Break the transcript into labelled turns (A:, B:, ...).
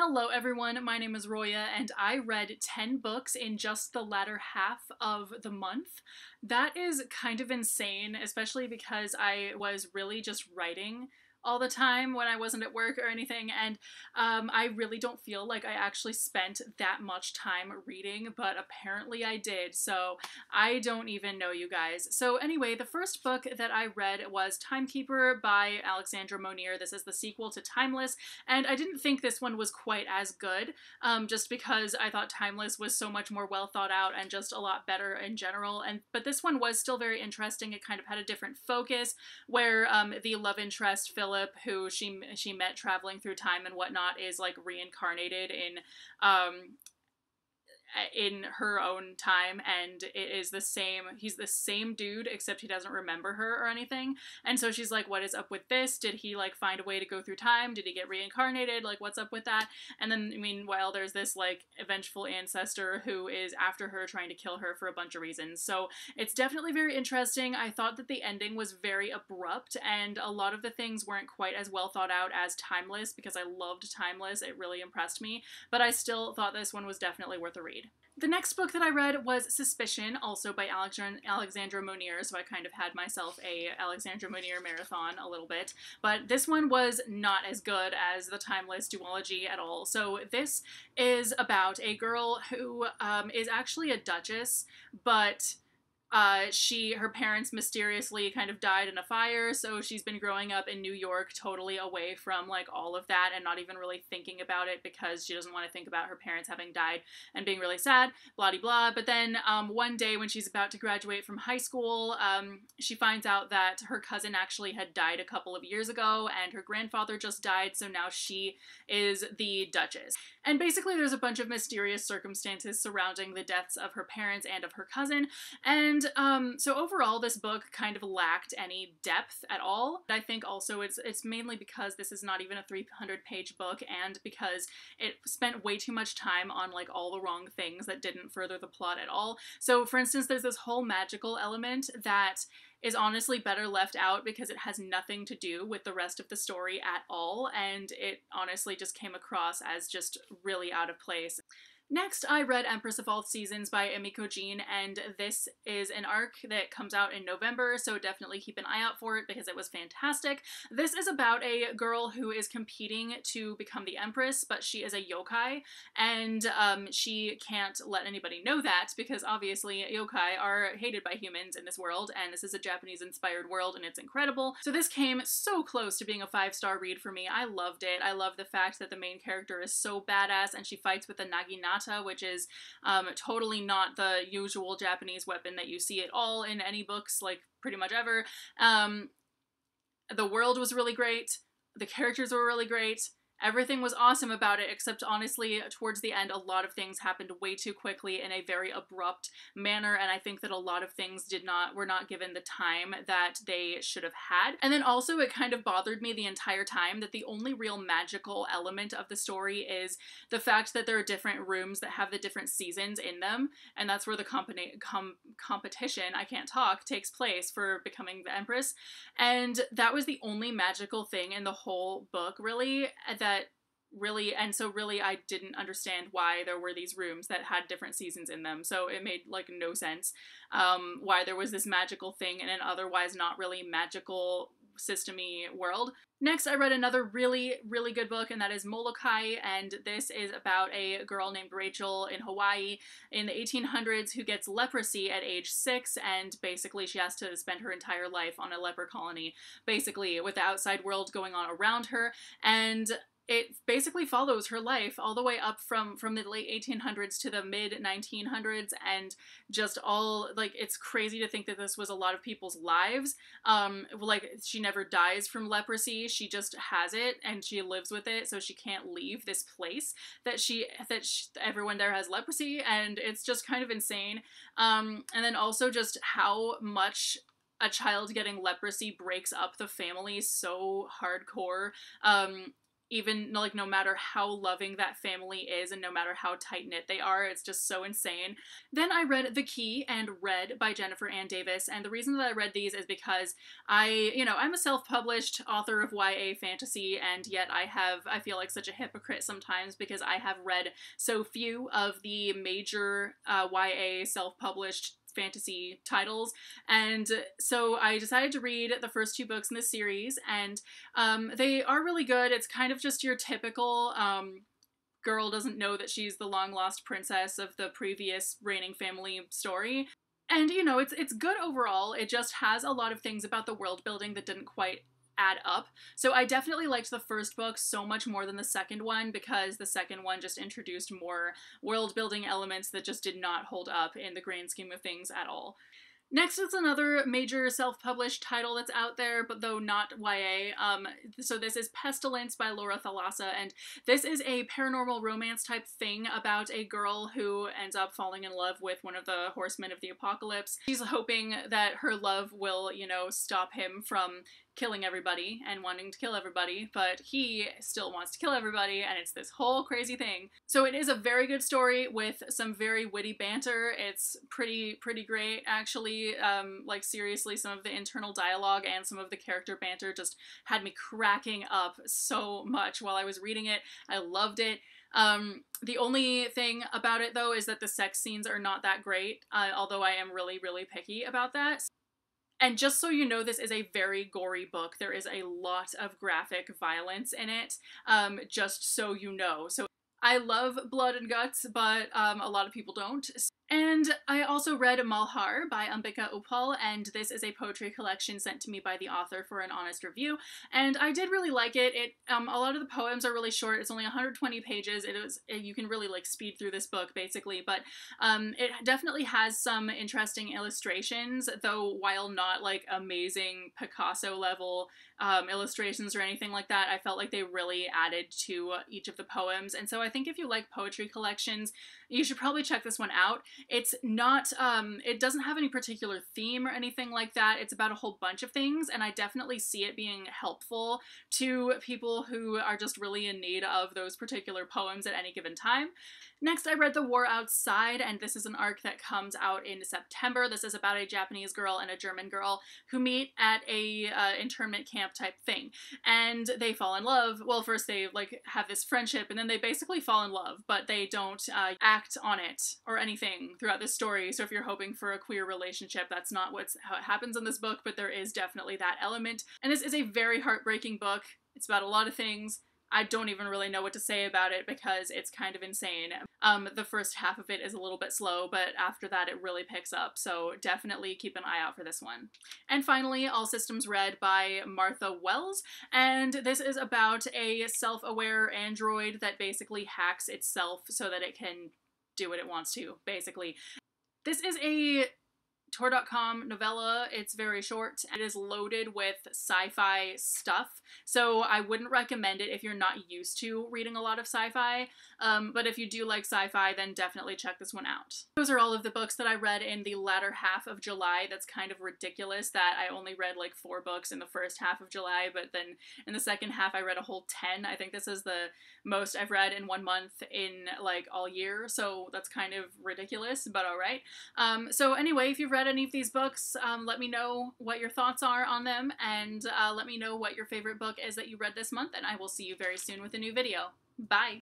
A: Hello everyone, my name is Roya and I read 10 books in just the latter half of the month. That is kind of insane, especially because I was really just writing all the time when I wasn't at work or anything, and I really don't feel like I actually spent that much time reading, but apparently I did, so I don't even know, you guys. So anyway, the first book that I read was Timekeeper by Alexandra Monir. This is the sequel to Timeless, and I didn't think this one was quite as good, just because I thought Timeless was so much more well thought out and just a lot better in general. But this one was still very interesting. It kind of had a different focus, where the love interest Philip, who she met traveling through time and whatnot, is like reincarnated in her own time, and it is the same, he's the same dude except he doesn't remember her or anything. And so she's like, what is up with this? Did he like find a way to go through time? Did he get reincarnated? Like, what's up with that? And then meanwhile there's this like vengeful ancestor who is after her, trying to kill her for a bunch of reasons. So it's definitely very interesting. I thought that the ending was very abrupt and a lot of the things weren't quite as well thought out as Timeless, because I loved Timeless. It really impressed me, but I still thought this one was definitely worth a read. The next book that I read was Suspicion, also by Alexandra Monir, so I kind of had myself a Alexandra Monir marathon a little bit, but this one was not as good as the Timeless duology at all. So this is about a girl who is actually a duchess, but her parents mysteriously kind of died in a fire, so she's been growing up in New York totally away from like all of that and not even really thinking about it, because she doesn't want to think about her parents having died and being really sad, blah de blah. But then one day when she's about to graduate from high school, she finds out that her cousin actually had died a couple of years ago and her grandfather just died, so now she is the Duchess. And basically there's a bunch of mysterious circumstances surrounding the deaths of her parents and of her cousin, and so overall this book kind of lacked any depth at all. I think also it's mainly because this is not even a 300-page book, and because it spent way too much time on like all the wrong things that didn't further the plot at all. So for instance, there's this whole magical element that is honestly better left out because it has nothing to do with the rest of the story at all, and it honestly just came across as just really out of place. Next, I read Empress of All Seasons by Emiko Jean, and this is an arc that comes out in November, so definitely keep an eye out for it because it was fantastic. This is about a girl who is competing to become the Empress, but she is a yokai, and she can't let anybody know that because obviously yokai are hated by humans in this world, and this is a Japanese-inspired world, and it's incredible. So this came so close to being a 5-star read for me. I loved it. I love the fact that the main character is so badass, and she fights with a naginata, which is totally not the usual Japanese weapon that you see at all in any books, like pretty much ever. The world was really great. The characters were really great. Everything was awesome about it, except honestly, towards the end, a lot of things happened way too quickly in a very abrupt manner, and I think that a lot of things were not given the time that they should have had. And then also, it kind of bothered me the entire time that the only real magical element of the story is the fact that there are different rooms that have the different seasons in them, and that's where the competition, I can't talk, takes place for becoming the Empress. And that was the only magical thing in the whole book, really, and so really I didn't understand why there were these rooms that had different seasons in them. So it made like no sense why there was this magical thing in an otherwise not really magical system-y world. Next, I read another really, really good book, and that is Molokai, and this is about a girl named Rachel in Hawaii in the 1800s who gets leprosy at age 6, and basically she has to spend her entire life on a leper colony, basically with the outside world going on around her, and it basically follows her life all the way up from the late 1800s to the mid 1900s, and just all, like, it's crazy to think that this was a lot of people's lives. Like, she never dies from leprosy, she just has it and she lives with it, so she can't leave this place that everyone there has leprosy, and it's just kind of insane. And then also just how much a child getting leprosy breaks up the family so hardcore. even like no matter how loving that family is and no matter how tight-knit they are, it's just so insane. Then I read The Key and Red by Jennifer Ann Davis, and the reason that I read these is because I'm a self-published author of YA fantasy, and yet I feel like such a hypocrite sometimes because I have read so few of the major YA self-published fantasy titles, and so I decided to read the first two books in this series, and they are really good. It's kind of just your typical girl doesn't know that she's the long lost princess of the previous reigning family story. And it's good overall. It just has a lot of things about the world building that didn't quite add up. So I definitely liked the first book so much more than the second one, because the second one just introduced more world building elements that just did not hold up in the grand scheme of things at all. Next is another major self-published title that's out there, but though not YA. So this is Pestilence by Laura Thalassa, and this is a paranormal romance type thing about a girl who ends up falling in love with one of the horsemen of the apocalypse. She's hoping that her love will, stop him from killing everybody and wanting to kill everybody, but he still wants to kill everybody, and it's this whole crazy thing. So it is a very good story with some very witty banter. It's pretty great, actually. Like, seriously, some of the internal dialogue and some of the character banter just had me cracking up so much while I was reading it. I loved it. The only thing about it, though, is that the sex scenes are not that great, although I am really picky about that. And just so you know, this is a very gory book. There is a lot of graphic violence in it, just so you know. So I love blood and guts, but a lot of people don't. And I also read Mulhar by Ambika Upal, and this is a poetry collection sent to me by the author for an honest review, and I did really like it. A lot of the poems are really short. It's only 120 pages. You can really like speed through this book basically, but it definitely has some interesting illustrations, though while not like amazing Picasso level illustrations or anything like that, I felt like they really added to each of the poems. And so I think if you like poetry collections, you should probably check this one out. It's not, it doesn't have any particular theme or anything like that. It's about a whole bunch of things, and I definitely see it being helpful to people who are just really in need of those particular poems at any given time. Next, I read The War Outside, and this is an arc that comes out in September. This is about a Japanese girl and a German girl who meet at a internment camp type thing, and they fall in love. Well, first they like have this friendship, and then they basically fall in love, but they don't act on it or anything throughout this story. So if you're hoping for a queer relationship, that's not how it happens in this book, but there is definitely that element. And this is a very heartbreaking book. It's about a lot of things. I don't even really know what to say about it because it's kind of insane. The first half of it is a little bit slow, but after that it really picks up, so definitely keep an eye out for this one. And finally, All Systems Red by Martha Wells, and this is about a self-aware android that basically hacks itself so that it can do what it wants to, basically. This is a Tor.com novella. It's very short. It is loaded with sci-fi stuff, so I wouldn't recommend it if you're not used to reading a lot of sci-fi, but if you do like sci-fi, then definitely check this one out. Those are all of the books that I read in the latter half of July. That's kind of ridiculous that I only read like 4 books in the first half of July, but then in the second half I read a whole 10. I think this is the most I've read in 1 month in like all year, so that's kind of ridiculous, but alright. So anyway, if you've read any of these books, let me know what your thoughts are on them, and let me know what your favorite book is that you read this month, and I will see you very soon with a new video. Bye!